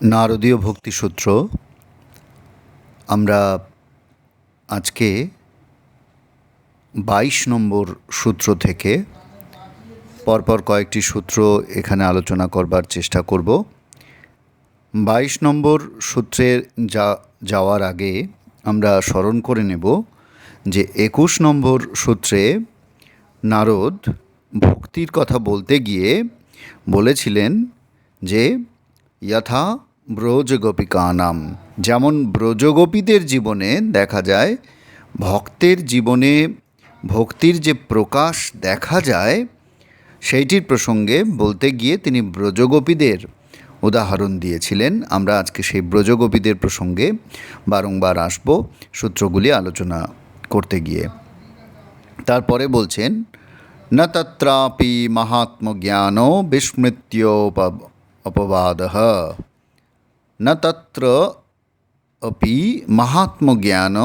নারদীয় ভক্তিসূত্র। আমরা আজকে 22 নম্বর সূত্র থেকে পরপর কয়েকটি সূত্র এখানে আলোচনা করবার চেষ্টা করব। 22 নম্বর সূত্রে যাওয়ার আগে আমরা স্মরণ করে নেব যে 21 নম্বর সূত্রে নারদ ভক্তির কথা বলতে গিয়ে বলেছিলেন যে যথা ব্রজগোপিকানাম, যেমন ব্রজগোপীদের জীবনে দেখা যায়, ভক্তের জীবনে ভক্তির যে প্রকাশ দেখা যায় সেইটির প্রসঙ্গে বলতে গিয়ে তিনি ব্রজগোপীদের উদাহরণ দিয়েছিলেন। আমরা আজকে সেই ব্রজগোপীদের প্রসঙ্গে বারংবার আসব সূত্রগুলি আলোচনা করতে গিয়ে। তারপরে বলছেন, ন তত্রাপি মহাত্মজ্ঞান বিস্মৃত্যোপবাদঃ। न तत्र अपि महात्मज्ञान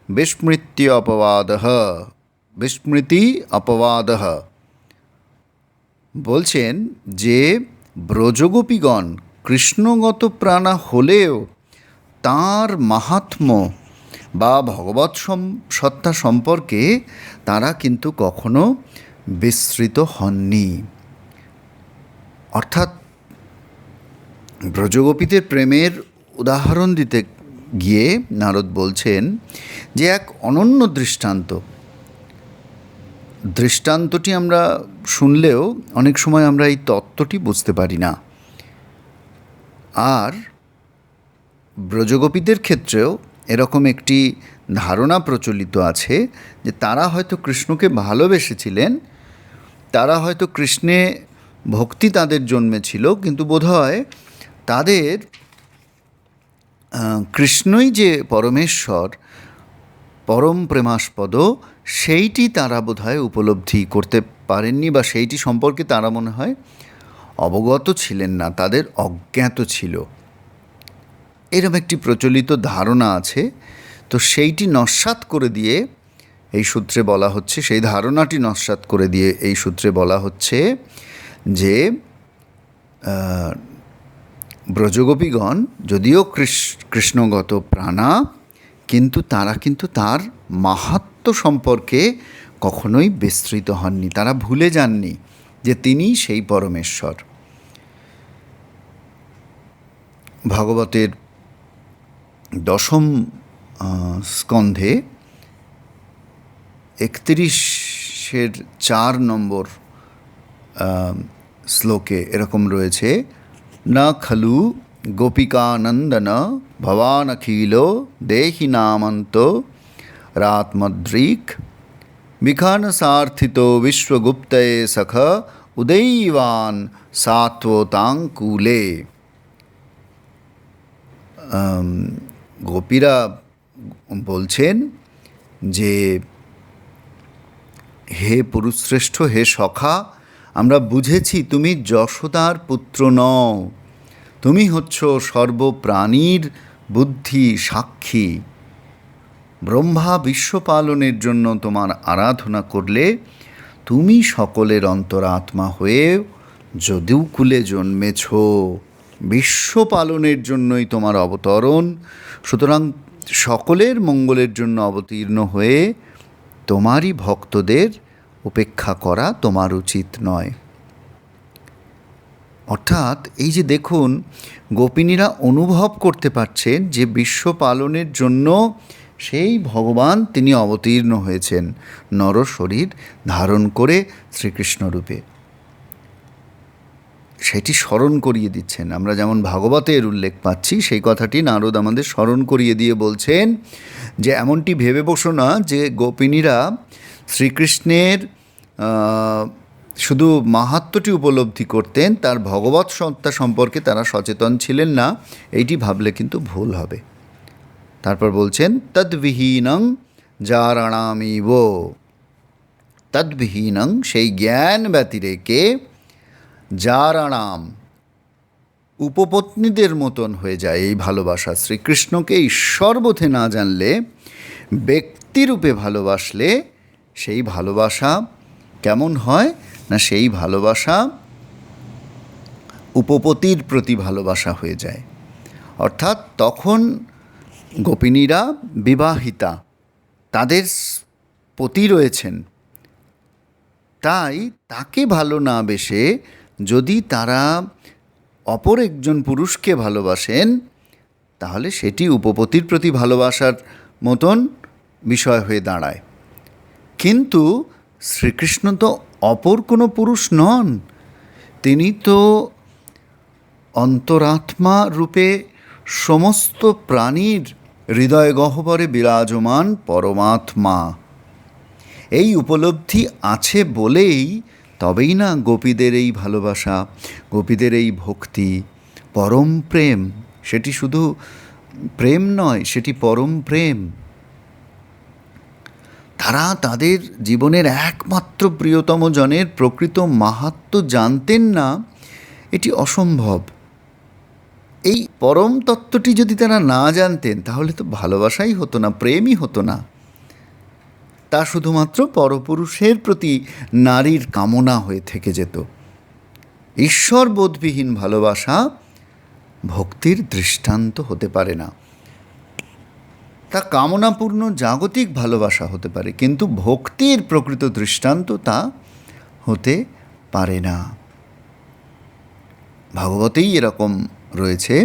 বিস্মৃতি অপবাদঃ। বলছেন যে ব্রজগোপীগণ কৃষ্ণগত প্রাণা হলেও তাঁর মাহাত্ম্য বা ভগবৎ সত্তা সম্পর্কে তারা কিন্তু কখনো বিস্মৃত হননি। অর্থাৎ ব্রজগোপীদের প্রেমের উদাহরণ দিতে গিয়ে নারদ বলছেন যে এক অনন্য দৃষ্টান্তটি আমরা শুনলেও অনেক সময় আমরা এই তত্ত্বটি বুঝতে পারি না। আর ব্রজগোপীদের ক্ষেত্রেও এরকম একটি ধারণা প্রচলিত আছে যে তারা হয়তো কৃষ্ণকে ভালোবেসেছিলেন, তারা হয়তো কৃষ্ণে ভক্তি তাদের জন্মেছিল, কিন্তু বোধহয় তাদের কৃষ্ণই যে পরমেশ্বর, পরম প্রেমাস্পদ, সেইটি তারা বোধহয় উপলব্ধি করতে পারেননি, বা সেইটি সম্পর্কে তারা মনে হয় অবগত ছিলেন না, তাদের অজ্ঞাত ছিল। এরকম একটি প্রচলিত ধারণা আছে। তো সেইটি নস্যাৎ করে দিয়ে এই সূত্রে বলা হচ্ছে, সেই ধারণাটি নস্যাৎ করে দিয়ে এই সূত্রে বলা হচ্ছে যে ব্রজগোপীগণ যদিও কৃষ্ণগত প্রাণা, কিন্তু তারা কিন্তু তার মাহাত্ম্য সম্পর্কে কখনোই বিস্মৃত হননি, তারা ভুলে যাননি যে তিনি সেই পরমেশ্বর। ভাগবতের 10ম স্কন্ধে 31-4 নম্বর শ্লোকে এরকম রয়েছে, না খলু গোপিকানন্দন ভবানখিল দেহি নামন্ত রাত্মদ্রিক বিখানসার্থিত বিশ্বগুপ্তয়ে সখ উদৈবান সাত্বতাঙ্কুলে। গোপীরা বলছেন যে হে পুরুষশ্রেষ্ঠ, হে সখা, আমরা বুঝেছি তুমি যশোদার পুত্র নও, তুমি হচ্ছ সর্বপ্রাণীর বুদ্ধি সাক্ষী। ব্রহ্মা বিশ্বপালনের জন্য তোমার আরাধনা করলে তুমি সকলের অন্তরাত্মা হয়ে যদুকুলে জন্মেছ, বিশ্বপালনের জন্যই তোমার অবতরণ। সুতরাং সকলের মঙ্গলের জন্য অবতীর্ণ হয়ে তোমারই ভক্তদের উপেক্ষা করা তোমার উচিত নয়। অর্থাৎ এই যে দেখুন, গোপিনীরা অনুভব করতে পারছেন যে বিশ্ব পালনের জন্য সেই ভগবান তিনি অবতীর্ণ হয়েছেন নর শরীর ধারণ করে শ্রীকৃষ্ণ রূপে, সেটি স্মরণ করিয়ে দিচ্ছেন। আমরা যেমন ভাগবতের উল্লেখ পাচ্ছি, সেই কথাটি নারদ আমাদের স্মরণ করিয়ে দিয়ে বলছেন যে এমনটি ভেবে বসো না যে গোপিনীরা শ্রীকৃষ্ণের শুধু মাহাত্ম্যটি উপলব্ধি করতেন, তার ভগবৎ সত্তা সম্পর্কে তারা সচেতন ছিলেন না, এইটি ভাবলে কিন্তু ভুল হবে। তারপর বলছেন, তদ্বিহীনং জারাণামিব। তদ্বিহীনং সেই জ্ঞান ব্যতিরেকে, জারাণাম উপপত্নীদের মতন হয়ে যায় এই ভালোবাসা। শ্রীকৃষ্ণকে ঈশ্বরবোধে না জানলে, ব্যক্তিরূপে ভালোবাসলে সেই ভালোবাসা কেমন হয় না, সেই ভালোবাসা উপপতির প্রতি ভালোবাসা হয়ে যায়। অর্থাৎ তখন গোপিনীরা বিবাহিতা, তাদের পতি রয়েছেন, তাই তাকে ভালো না বেসে যদি তারা অপর একজন পুরুষকে ভালোবাসেন তাহলে সেটি উপপতির প্রতি ভালোবাসার মতন বিষয় হয়ে দাঁড়ায়। কিন্তু শ্রীকৃষ্ণ তো অপর কোনো পুরুষ নন, তিনি তো অন্তরাত্মা রূপে সমস্ত প্রাণীর হৃদয় গহ্বরে বিরাজমান পরমাত্মা। এই উপলব্ধি আছে বলেই তবেই না গোপীদের এই ভালোবাসা, গোপীদের এই ভক্তি, পরম প্রেম, সেটি শুধু প্রেম নয়, সেটি পরম প্রেম। তারা তাদের জীবনের একমাত্র প্রিয়তম জনের প্রকৃত মাহাত্ম্য জানতেন না, এটি অসম্ভব। এই পরম তত্ত্বটি যদি তারা না জানতেন তাহলে তো ভালোবাসাই হতো না, প্রেমই হতো না। তা শুধুমাত্র পরপুরুষের প্রতি নারীর কামনা হয়ে থেকে যেত। ঈশ্বরবোধবিহীন ভালোবাসা ভক্তির দৃষ্টান্ত হতে পারে না। তা কামনাপূর্ণ জাগতিক ভালোবাসা হতে পারে, কিন্তু ভক্তির প্রকৃত দৃষ্টান্ত তা হতে পারে না। ভাগবতেই এরকম রয়েছে,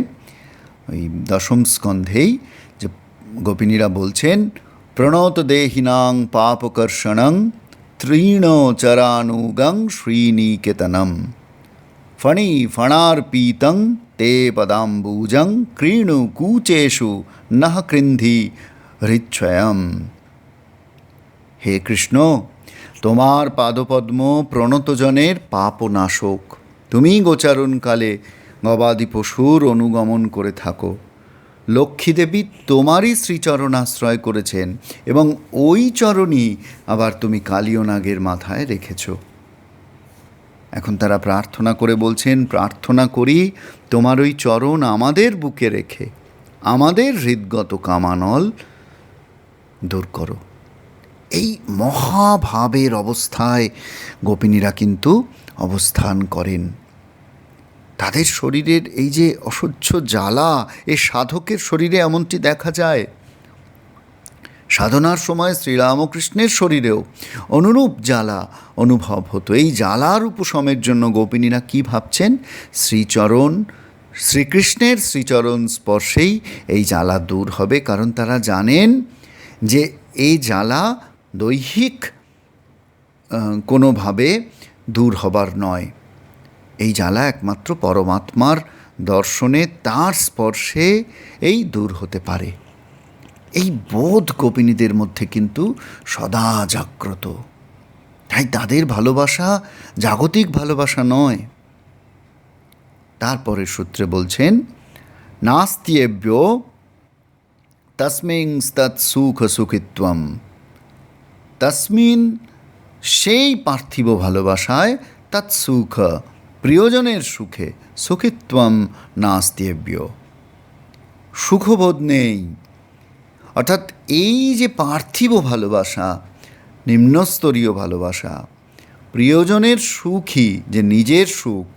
ওই দশম স্কন্ধেই, যে গোপিনীরা বলছেন, প্রণত দেহিনাং পাপকর্ষণং তৃণ চরানুগং শ্রীনিকেতনম ফণি ফণার্পিতং তে পদাম্বুজং ক্রীণু কূচেষু নহ কৃন্ধি হৃচ্ছয়ম। হে কৃষ্ণ, তোমার পাদপদ্ম প্রণতজনের পাপনাশক। তুমি গোচারণকালে গবাদি পশুর অনুগমন করে থাকো। লক্ষ্মীদেবী তোমারই শ্রীচরণ আশ্রয় করেছেন এবং ওই চরণই আবার তুমি কালীয় নাগের মাথায় রেখেছ। এখন তারা প্রার্থনা করে বলছেন, প্রার্থনা করি তোমার ওই চরণ আমাদের বুকে রেখে আমাদের হৃদগত কামানল দূর করো। এই মহাভাবের অবস্থায় গোপিনীরা কিন্তু অবস্থান করেন। তাদের শরীরের এই যে অসহ্য জ্বালা, এ সাধকের শরীরে এমনটি দেখা যায়। সাধনার সময় শ্রীরামকৃষ্ণের শরীরেও অনুরূপ জ্বালা অনুভব হতো। এই জ্বালার উপশমের জন্য গোপিনীরা কী ভাবছেন? শ্রীচরণ, শ্রীকৃষ্ণের শ্রীচরণ স্পর্শেই এই জ্বালা দূর হবে। কারণ তারা জানেন যে এই জ্বালা দৈহিক কোনোভাবে দূর হবার নয়। এই জ্বালা একমাত্র পরমাত্মার দর্শনে, তার স্পর্শে এই দূর হতে পারে। এই বোধ গোপিনীদের মধ্যে কিন্তু সদা জাগ্রত। তাই তাদের ভালোবাসা জাগতিক ভালোবাসা নয়। তারপরে সূত্রে বলছেন, নাস্ত্যেব্য তস্মিং তৎ সুখ সুখিত্বম। তস্মিন, সেই পার্থিব ভালোবাসায়, তৎ সুখ, প্রিয়জনের সুখে, সুখিত্বম নাস্ত্যেব্য, সুখবোধ নেই। অর্থাৎ এই যে পার্থিব ভালোবাসা, নিম্নস্তরীয় ভালোবাসা, প্রিয়জনের সুখই যে নিজের সুখ,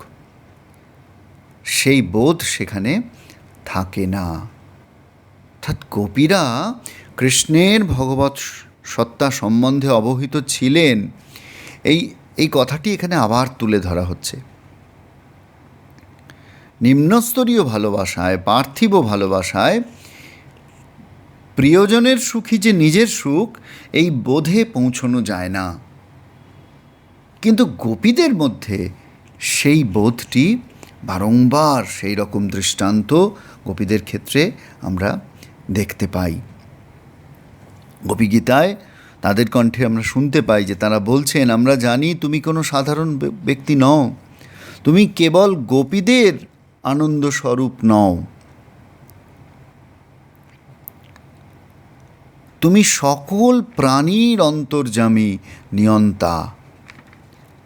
সেই বোধ সেখানে থাকে না। অর্থাৎ গোপীরা কৃষ্ণের ভগবৎ সত্তা সম্বন্ধে অবহিত ছিলেন, এই কথাটি এখানে আবার তুলে ধরা হচ্ছে। নিম্নস্তরীয় ভালোবাসায়, পার্থিব ভালোবাসায় প্রিয়জনের সুখই যে নিজের সুখ, এই বোধে পৌঁছানো যায় না। কিন্তু গোপীদের মধ্যে সেই বোধটি বারংবার, সেই রকম দৃষ্টান্ত গোপীদের ক্ষেত্রে আমরা দেখতে পাই। গোপীগীতায় তাদের কণ্ঠে আমরা শুনতে পাই যে তারা বলছেন, আমরা জানি তুমি কোনো সাধারণ ব্যক্তি নও, তুমি কেবল গোপীদের আনন্দ স্বরূপ নও, তুমি সকল প্রাণীর অন্তর্যামী নিয়ন্তা।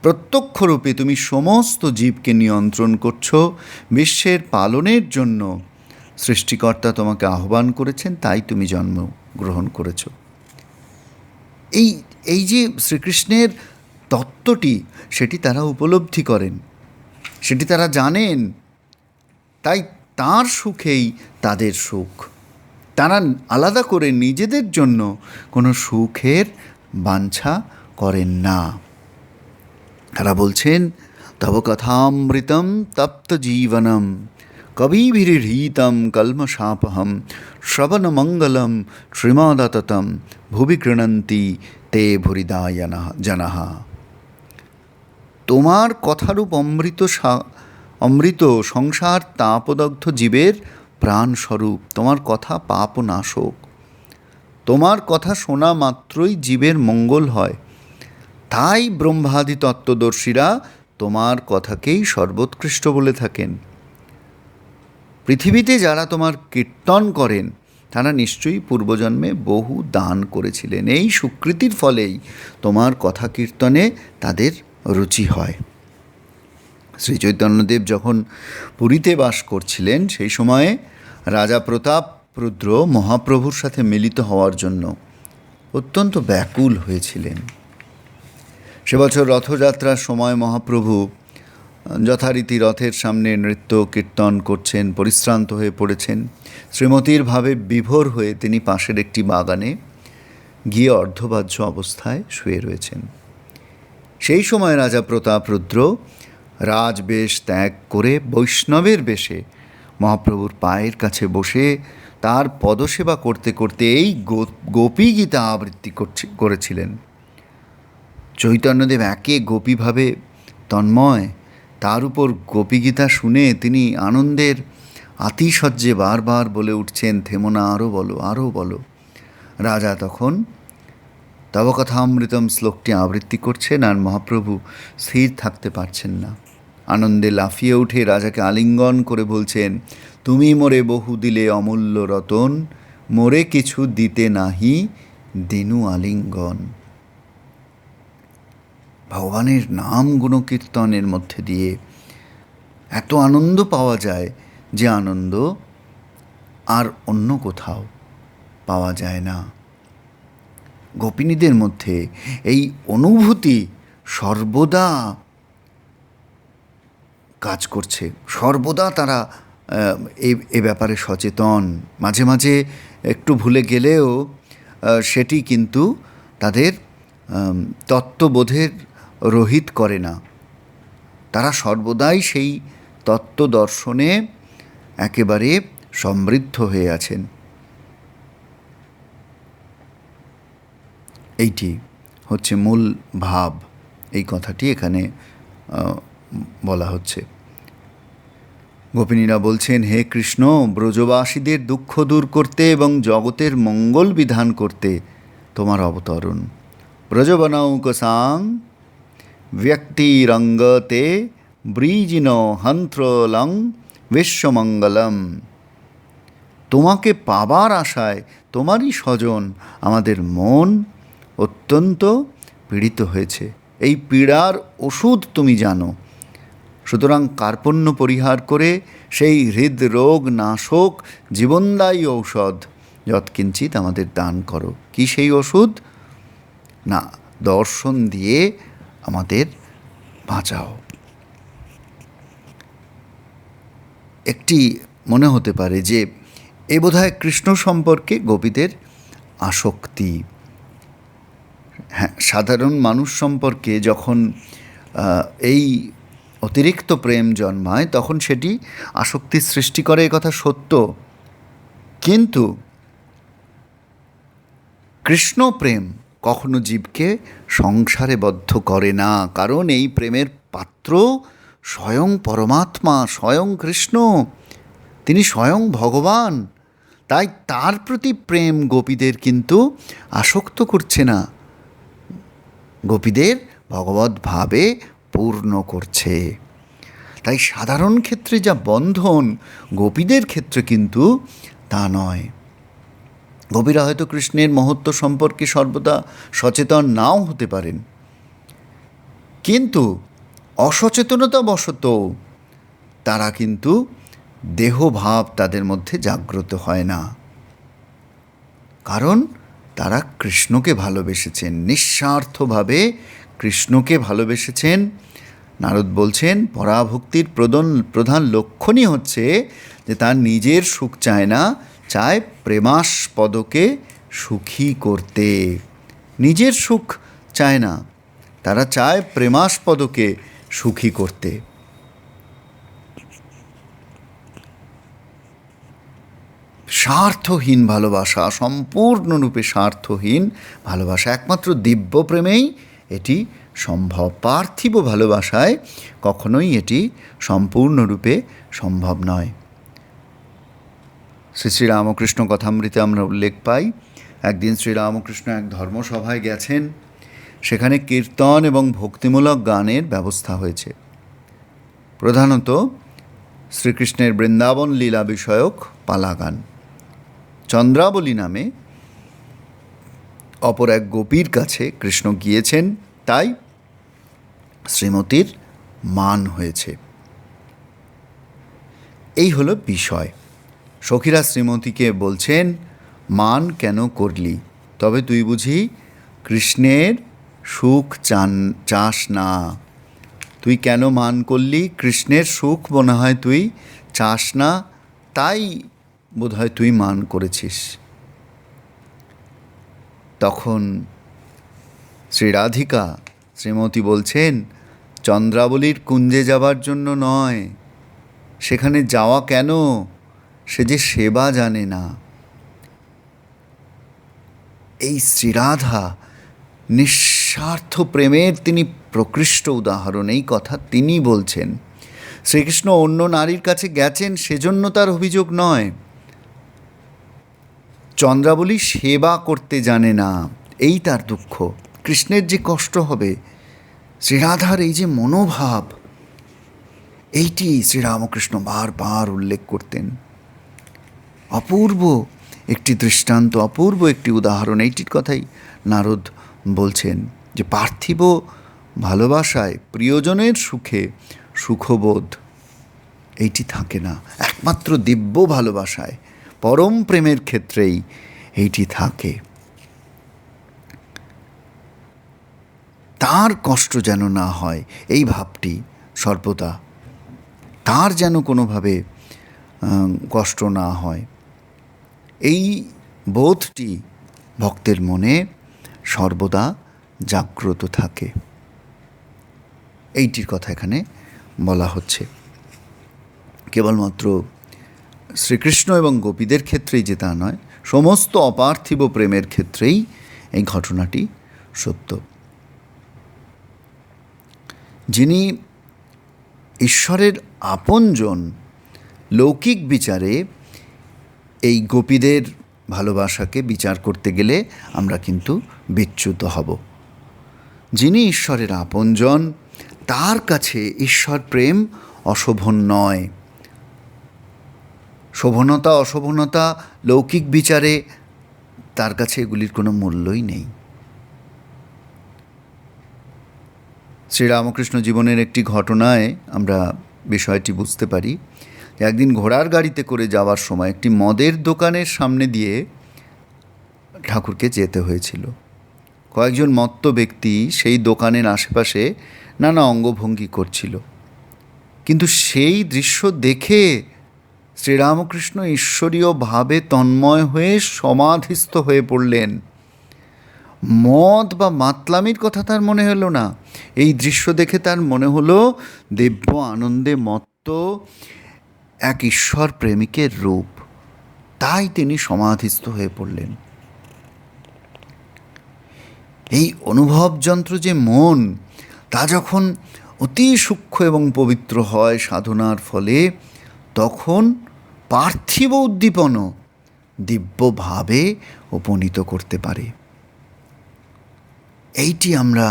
প্রত্যক্ষরূপে তুমি সমস্ত জীবকে নিয়ন্ত্রণ করছো। বিশ্বের পালনের জন্য সৃষ্টিকর্তা তোমাকে আহ্বান করেছেন, তাই তুমি জন্মগ্রহণ করেছ। এই যে শ্রীকৃষ্ণের তত্ত্বটি, সেটি তারা উপলব্ধি করেন, সেটি তারা জানেন। তাই তার সুখেই তাদের সুখ। তারা আলাদা করে নিজেদের জন্য কোনো সুখের বাঞ্ছা করেন না। তারা বলছেন, তব কথামৃতম তপ্ত জীবনম কবিভিরহীতম কলমশাপহম শ্রবণমঙ্গলম শ্রীমদততম ভুবি গৃণন্তি তে ভুরিদা জনঃ। তোমার কথারূপ অমৃত সংসার তাপদগ্ধ জীবের প্রাণস্বরূপ। তোমার কথা পাপনাশক। তোমার কথা শোনা মাত্রই জীবের মঙ্গল হয়। তাই ব্রহ্মাদি তত্ত্বদর্শীরা তোমার কথাকেই সর্বোৎকৃষ্ট বলে থাকেন। পৃথিবীতে যারা তোমার কীর্তন করেন তারা নিশ্চয়ই পূর্বজন্মে বহু দান করেছিলেন। এই সুকৃতির ফলেই তোমার কথা কীর্তনে তাদের রুচি হয়। শ্রীচৈতন্যদেব যখন পুরীতে বাস করছিলেন সেই সময়ে রাজা প্রতাপরুদ্র মহাপ্রভুর সাথে মিলিত হওয়ার জন্য অত্যন্ত ব্যাকুল হয়েছিলেন। সে বছর রথযাত্রার সময় মহাপ্রভু যথারীতি রথের সামনে নৃত্য কীর্তন করছেন, পরিশ্রান্ত হয়ে পড়েছেন। শ্রীমতীর ভাবে বিভোর হয়ে তিনি পাশের একটি বাগানে গিয়ে অর্ধবাহ্য অবস্থায় শুয়ে রয়েছেন। সেই সময় রাজা প্রতাপরুদ্র রাজবেশ ত্যাগ করে বৈষ্ণবের বেশে মহাপ্রভুর পায়ের কাছে বসে তার পদসেবা করতে করতে এই গোপী গীতা আবৃত্তি করেছিলেন। চৈতন্যদেব একে গোপীভাবে তন্ময়। তার উপর গোপীগীতা শুনে তিনি আনন্দের আতিশয্যে বারবার বলে উঠছেন, থেমো না, আরও বলো, আরও বলো। রাজা তখন তব কথামৃতম শ্লোকটি আবৃত্তি করছেন আর মহাপ্রভু স্থির থাকতে পারছেন না। আনন্দে লাফিয়ে উঠে রাজাকে আলিঙ্গন করে বলছেন, তুমি মোরে বহু দিলে অমূল্য রতন, মোরে কিছু দিতে নাহি দিনু আলিঙ্গন। ভগবানের নাম গুণকীর্তনের মধ্যে দিয়ে এত আনন্দ পাওয়া যায় যে আনন্দ আর অন্য কোথাও পাওয়া যায় না। গোপিনীদের মধ্যে এই অনুভূতি সর্বদা কাজ করছে, সর্বদা তারা এ ব্যাপারে সচেতন। মাঝে মাঝে একটু ভুলে গেলেও সেটি কিন্তু তাদের তত্ত্ববোধের রহিত করে না। তারা সর্বদাই সেই তত্ত্ব দর্শনে একেবারে সমৃদ্ধ হয়ে আছেন। এইটি হচ্ছে মূল ভাব। এই কথাটি এখানে বলা হচ্ছে। গোপিনীরা বলছেন, হে কৃষ্ণ, ব্রজবাসীদের দুঃখ দূর করতে এবং জগতের মঙ্গল বিধান করতে তোমার অবতরণ। ব্রজবনৌকসাং ব্যক্তিরঙ্গতে ব্রিজিন হন্ত্রলং বিশ্বমঙ্গলম। তোমাকে পাবার আশায় তোমারই স্বজন আমাদের মন অত্যন্ত পীড়িত হয়েছে। এই পীড়ার ওষুধ তুমি জানো। সুতরাং কার্পণ্য পরিহার করে সেই হৃদরোগ নাশক জীবনদায়ী ঔষধ যৎকিঞ্চিৎ আমাদের দান করো। কি সেই ওষুধ? না, দর্শন দিয়ে আমাদের বাঁচাও। একটি মনে হতে পারে যে এ বোধহয় কৃষ্ণ সম্পর্কে গোপীদের আসক্তি। হ্যাঁ, সাধারণ মানুষ সম্পর্কে যখন এই অতিরিক্ত প্রেম জন্মায় তখন সেটি আসক্তির সৃষ্টি করে, এ কথা সত্য। কিন্তু কৃষ্ণ প্রেম কখনো জীবকে সংসারে বদ্ধ করে না, কারণ এই প্রেমের পাত্র স্বয়ং পরমাত্মা, স্বয়ং কৃষ্ণ, তিনি স্বয়ং ভগবান। তাই তার প্রতি প্রেম গোপীদের কিন্তু আসক্ত করছে না, গোপীদের ভগবৎ ভাবে পূর্ণ করছে। তাই সাধারণ ক্ষেত্রে যা বন্ধন, গোপীদের ক্ষেত্রে কিন্তু তা নয়। গোপীরা হয়তো কৃষ্ণের মহত্ব সম্পর্কে সর্বদা সচেতন নাও হতে পারেন, কিন্তু অসচেতনতাবশত তারা কিন্তু দেহভাব তাদের মধ্যে জাগ্রত হয় না, কারণ তারা কৃষ্ণকে ভালোবেসেছেন, নিঃস্বার্থভাবে কৃষ্ণকে ভালোবেসেছেন। নারদ বলছেন পরাভক্তির প্রধান লক্ষণই হচ্ছে যে তার নিজের সুখ চায় না, চায় প্রেমাস্পদকে সুখী করতে। নিজের সুখ চায় না, তারা চায় প্রেমাস্পদকে সুখী করতে। স্বার্থহীন ভালোবাসা, সম্পূর্ণরূপে স্বার্থহীন ভালোবাসা, একমাত্র দিব্য প্রেমেই এটি সম্ভব। পার্থিব ভালোবাসায় কখনোই এটি সম্পূর্ণরূপে সম্ভব নয়। শ্রী শ্রীরামকৃষ্ণ কথামৃতে আমরা উল্লেখ পাই, একদিন শ্রীরামকৃষ্ণ এক ধর্মসভায় গেছেন, সেখানে কীর্তন এবং ভক্তিমূলক গানের ব্যবস্থা হয়েছে। প্রধানত শ্রীকৃষ্ণের বৃন্দাবন লীলা বিষয়ক পালা গান। চন্দ্রাবলী নামে অপর এক গোপীর কাছে কৃষ্ণ গিয়েছেন, তাই শ্রীমতীর মান হয়েছে। এই হলো বিষয়। সখীরা শ্রীমতীকে বলছেন, মান কেন করলি? তবে তুই বুঝি কৃষ্ণের সুখ চাস না? তুই কেন মান করলি? কৃষ্ণের সুখ মনে হয় তুই চাস না, তাই বোধহয় তুই মান করেছিস। তখন শ্রী রাধিকা শ্রীমতী বলছেন, চন্দ্রাবলীর কুঞ্জে যাবার জন্য নয়, সেখানে যাওয়া কেন? সে যে সেবা জানে না। এই শ্রীরাধা নিঃস্বার্থ প্রেমের তিনি প্রকৃষ্ট উদাহরণ। এই কথা তিনি বলছেন। শ্রীকৃষ্ণ অন্য নারীর কাছে গেছেন সেজন্য তার অভিযোগ নয়, চন্দ্রাবলী সেবা করতে জানে না, এই তার দুঃখ। কৃষ্ণের যে কষ্ট হবে, শ্রীরাধার এই যে মনোভাব, এইটি শ্রীরামকৃষ্ণ বারবার উল্লেখ করতেন। অপূর্ব একটি দৃষ্টান্ত, অপূর্ব একটি উদাহরণ। এইটির কথাই নারদ বলছেন যে পার্থিব ভালোবাসায়, প্রিয়জনের সুখে সুখবোধ এইটি থাকে না, একমাত্র দিব্য ভালোবাসায়, পরম প্রেমের ক্ষেত্রেই এইটি থাকে। তার কষ্ট যেন না হয়, এই ভাবটি সর্বদা, তার যেন কোনোভাবে কষ্ট না হয়, এই বোধটি ভক্তের মনে সর্বদা জাগ্রত থাকে। এইটির কথা এখানে বলা হচ্ছে। কেবলমাত্র শ্রীকৃষ্ণ এবং গোপীদের ক্ষেত্রেই যে তা নয়, সমস্ত অপার্থিব প্রেমের ক্ষেত্রেই এই ঘটনাটি সত্য। যিনি ঈশ্বরের আপনজন, লৌকিক বিচারে এই গোপীদের ভালোবাসাকে বিচার করতে গেলে আমরা কিন্তু বিচ্যুত হব। যিনি ঈশ্বরের আপনজন, তার কাছে ঈশ্বর প্রেম অশোভন নয়। শোভনতা অশোভনতা লৌকিক বিচারে তার কাছে এগুলির কোনো মূল্যই নেই। শ্রীরামকৃষ্ণ জীবনের একটি ঘটনায় আমরা বিষয়টি বুঝতে পারি। একদিন ঘোড়ার গাড়িতে করে যাওয়ার সময় একটি মদের দোকানের সামনে দিয়ে ঠাকুরকে যেতে হয়েছিল। কয়েকজন মত্ত ব্যক্তি সেই দোকানের আশেপাশে নানা অঙ্গভঙ্গি করছিল, কিন্তু সেই দৃশ্য দেখে শ্রীরামকৃষ্ণ ঈশ্বরীয় ভাবে তন্ময় হয়ে সমাধিস্থ হয়ে পড়লেন। মদ বা মাতলামির কথা তার মনে হলো না, এই দৃশ্য দেখে তার মনে হলো দিব্য আনন্দে মত্ত এক ঈশ্বর প্রেমিকের রূপ, তাই তিনি সমাধিস্থ হয়ে পড়লেন। এই অনুভব যন্ত্র যে মন, তা যখন অতি সূক্ষ্ম এবং পবিত্র হয় সাধনার ফলে, তখন পার্থিব উদ্দীপনও দিব্যভাবে উপনীত করতে পারে। এইটি আমরা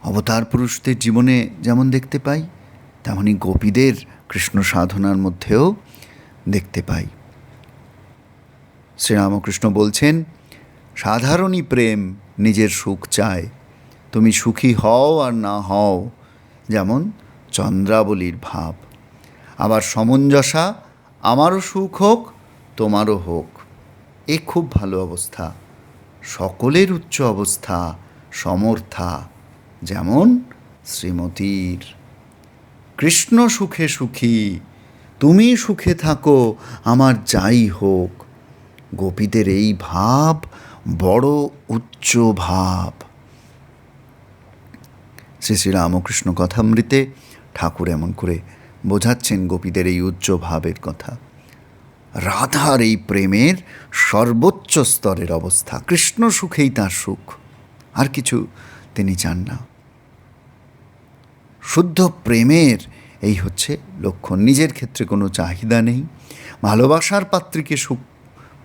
অবতার পুরুষদের জীবনে যেমন দেখতে পাই, তেমনি গোপীদের কৃষ্ণ সাধনার মধ্যেও দেখতে পাই। শ্রীরামকৃষ্ণ বলছেন, সাধারণই প্রেম নিজের সুখ চায়, তুমি সুখী হও আর না হও, যেমন চন্দ্রাবলীর ভাব। আবার সমঞ্জসা, আমারও সুখ হোক তোমারও হোক, এ খুব ভালো অবস্থা, সকলের উচ্চ অবস্থা, সমর্থা, যেমন শ্রীমতীর। কৃষ্ণ সুখে সুখী, তুমি সুখে থাকো, আমার যাই হোক। গোপীদের এই ভাব বড় উচ্চ ভাব। শ্রী শ্রী রামকৃষ্ণ কথামৃতে ঠাকুর এমন করে বোঝাচ্ছেন গোপীদের এই উচ্চ ভাবের কথা। রাধার এই প্রেমের সর্বোচ্চ স্তরের অবস্থা, কৃষ্ণ সুখেই তার সুখ, আর কিছু তিনি চান না। শুদ্ধ প্রেমের এই হচ্ছে লক্ষণ। নিজের ক্ষেত্রে কোনো চাহিদা নেই, ভালোবাসার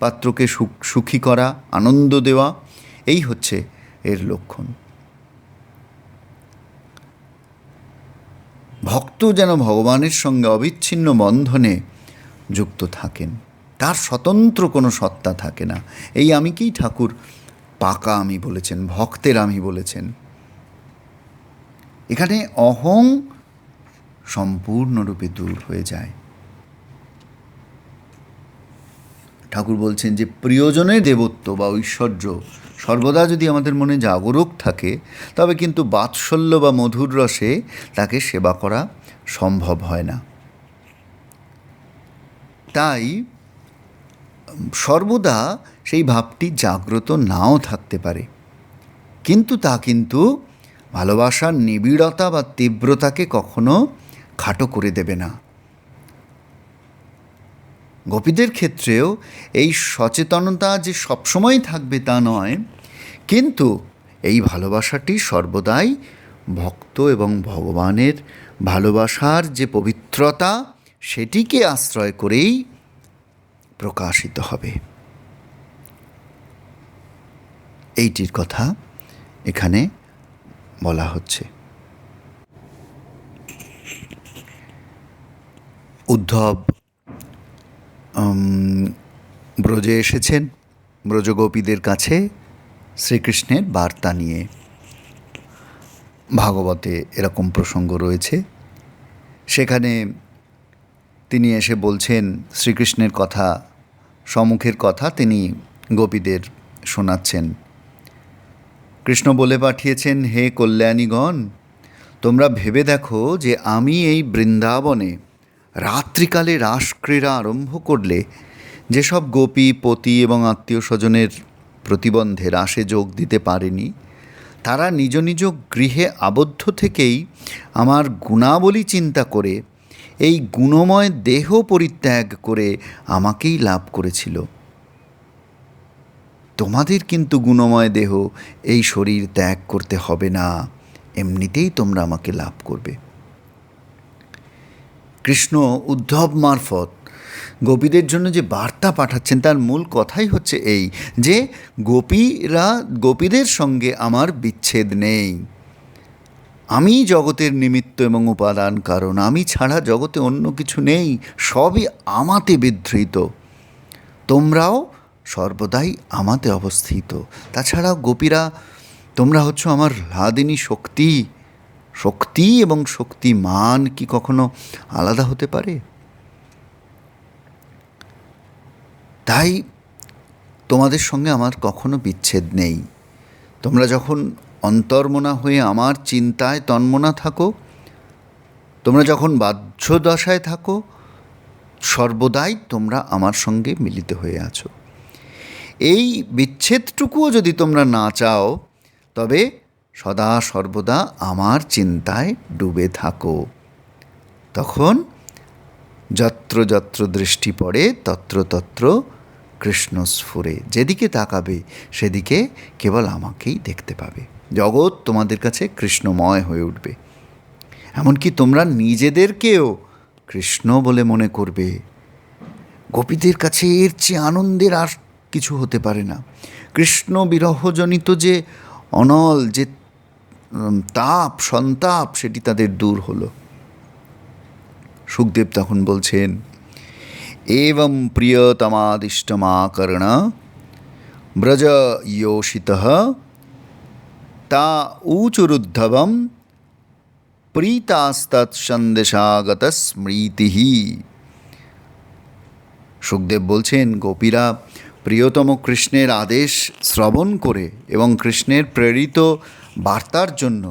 পাত্রকে সুখী করা, আনন্দ দেওয়া, এই হচ্ছে এর লক্ষণ। ভক্ত যেন ভগবানের সঙ্গে অবিচ্ছিন্ন বন্ধনে যুক্ত থাকেন, তার স্বতন্ত্র কোনো সত্তা থাকে না। এই আমিকেই ঠাকুর পাকা আমি বলেছেন, ভক্তের আমি বলেছেন। এখানে অহং সম্পূর্ণরূপে দূর হয়ে যায়। ঠাকুর বলছেন যে প্রিয়জনের দেবত্ব বা ঐশ্বর্য সর্বদা যদি আমাদের মনে জাগরুক থাকে, তবে কিন্তু বাৎসল্য বা মধুর রসে তাকে সেবা করা সম্ভব হয় না। তাই সর্বদা সেই ভাবটি জাগ্রত নাও থাকতে পারে, কিন্তু তা কিন্তু ভালোবাসার নিবিড়তা বা তীব্রতাকে কখনো খাটো করে দেবে না। গোপীদের ক্ষেত্রেও এই সচেতনতা যে সবসময় থাকবে তা নয়, কিন্তু এই ভালোবাসাটি সর্বদাই ভক্ত এবং ভগবানের ভালোবাসার যে পবিত্রতা সেটিকে আশ্রয় করেই প্রকাশিত হবে। এইটির কথা এখানে বলা হচ্ছে। উদ্ধব ব্রজে এসেছেন, ব্রজগোপীদের কাছে শ্রীকৃষ্ণের বার্তা নিয়ে। ভাগবতে এরকম প্রসঙ্গ রয়েছে। সেখানে তিনি এসে বলছেন শ্রীকৃষ্ণের কথা, সম্মুখের কথা তিনি গোপীদের শোনাচ্ছেন। কৃষ্ণ বলে পাঠিয়েছেন, হে কল্যাণীগণ, তোমরা ভেবে দেখো যে আমি এই বৃন্দাবনে রাত্রিকালে রাসক্রীড়া আরম্ভ করলে যেসব গোপী, পতি এবং আত্মীয় স্বজনের প্রতিবন্ধে রাসে যোগ দিতে পারেনি, তারা নিজ নিজ গৃহে আবদ্ধ থেকেই আমার গুণাবলী চিন্তা করে এই গুণময় দেহ পরিত্যাগ করে আমাকেই লাভ করেছিল। তোমাদের কিন্তু গুণময় দেহ, এই শরীর ত্যাগ করতে হবে না, এমনিতেই তোমরা আমাকে লাভ করবে। কৃষ্ণ উদ্ধব মারফত গোপীদের জন্য যে বার্তা পাঠাচ্ছেন তার মূল কথাই হচ্ছে এই, যে গোপীদের সঙ্গে আমার বিচ্ছেদ নেই। আমি জগতের নিমিত্ত এবং উপাদান কারণ, আমি ছাড়া জগতে অন্য কিছু নেই, সবই আমাতে বিধৃত। তোমরাও সর্বদাই আমাতে অবস্থিত। তাছাড়া গোপীরা, তোমরা হচ্ছ আমার হ্লাদিনী শক্তি। শক্তি এবং শক্তিমান কি কখনো আলাদা হতে পারে? তাই তোমাদের সঙ্গে আমার কখনো বিচ্ছেদ নেই। তোমরা যখন অন্তর্মনা হয়ে আমার চিন্তায় তন্মনা থাকো, তোমরা যখন বাহ্য দশায় থাকো, সর্বদাই তোমরা আমার সঙ্গে মিলিত হয়ে আছো। এই বিচ্ছেদটুকুও যদি তোমরা না চাও, তবে সদা সর্বদা আমার চিন্তায় ডুবে থাকো। তখন যত্র যত্র দৃষ্টি পড়ে তত্র তত্র কৃষ্ণ স্ফুরে। যেদিকে তাকাবে সেদিকে কেবল আমাকেই দেখতে পাবে। জগৎ তোমাদের কাছে কৃষ্ণময় হয়ে উঠবে। এমনকি তোমরা নিজেদেরকেও কৃষ্ণ বলে মনে করবে। গোপীদের কাছে এর চেয়ে আনন্দের আর কিছু হতে পারে না। কৃষ্ণ বিরহজনিত যে অনল যে তাপ, সন্তাপ, সেটি তাদের দূর হলো। সুখদেব তখন বলছেন, এবং প্রিয়তমাদিষ্টমাকর্ণ ব্রজ যোষিতঃ তা ঊচুরুদ্ধবম প্রীতাস্তৎসন্দেশাগত স্মৃতিঃ। সুখদেব বলছেন, গোপীরা প্রিয়তম কৃষ্ণের আদেশ শ্রবণ করে এবং কৃষ্ণের প্রেরিত বার্তার জন্য,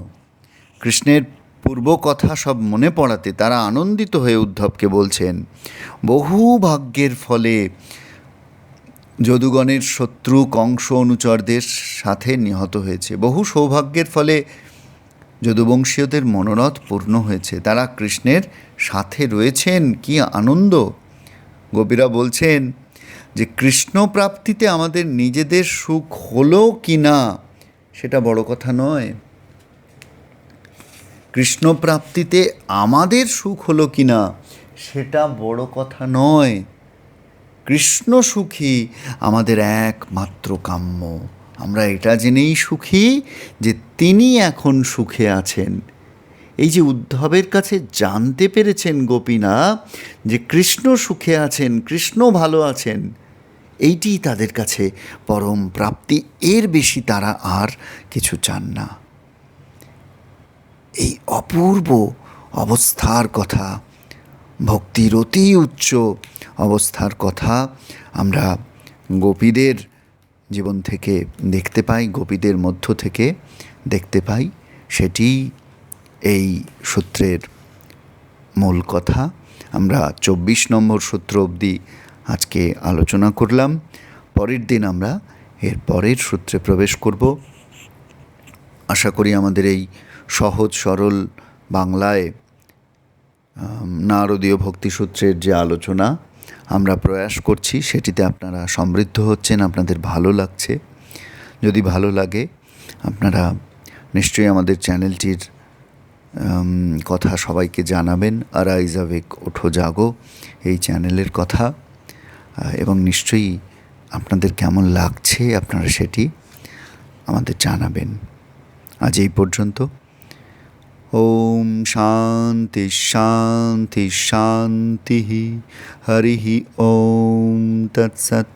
কৃষ্ণের পূর্ব কথা সব মনে পড়াতে তারা আনন্দিত হয়ে উদ্ধবকে বলছেন, বহু ভাগ্যের ফলে যদুগণের শত্রু কংস অনুচরদের সাথে নিহত হয়েছে, বহু সৌভাগ্যের ফলে যদুবংশীয়দের মনোরথ পূর্ণ হয়েছে, তারা কৃষ্ণের সাথে রয়েছেন, কি আনন্দ। গোপীরা বলছেন যে কৃষ্ণ প্রাপ্তিতে আমাদের নিজেদের সুখ হলো কি না সেটা বড় কথা নয়, কৃষ্ণ প্রাপ্তিতে আমাদের সুখ হলো কি না সেটা বড় কথা নয়, কৃষ্ণ সুখী আমাদের একমাত্র কাম্য। আমরা এটা জেনেই সুখী যে তিনি এখন সুখে আছেন। এই যে উদ্ধবের কাছে জানতে পেরেছেন গোপীনা যে কৃষ্ণ সুখে আছেন, কৃষ্ণ ভালো আছেন, এইটি তাদের কাছে পরম প্রাপ্তি, এর বেশি তারা আর কিছু চান না। এই অপূর্ব অবস্থার কথা, ভক্তির অতি উচ্চ অবস্থার কথা আমরা গোপীদের জীবন থেকে দেখতে পাই, গোপীদের মধ্য থেকে দেখতে পাই। সেটি এই সূত্রের মূল কথা। আমরা 24 নম্বর সূত্র অবধি আজকে আলোচনা করলাম। পরের দিন আমরা এর পরের সূত্রে প্রবেশ করব। আশা করি আমাদের এই সহজ সরল বাংলায় নারদীয় ভক্তিসূত্রের যে আলোচনা আমরা প্রয়াস করছি সেটিতে আপনারা সমৃদ্ধ হচ্ছেন, আপনাদের ভালো লাগছে। যদি ভালো লাগে আপনারা নিশ্চয়ই আমাদের চ্যানেলটির কথা সবাইকে জানাবেন, আরাইজ আবেক ওঠো জাগো এই চ্যানেলের কথা, এবং নিশ্চয়ই আপনাদের কেমন লাগছে আপনারা সেটি আমাদের জানাবেন। আজ এই পর্যন্ত। ওম শান্তি শান্তি শান্তি। হরি ওম তৎসৎ।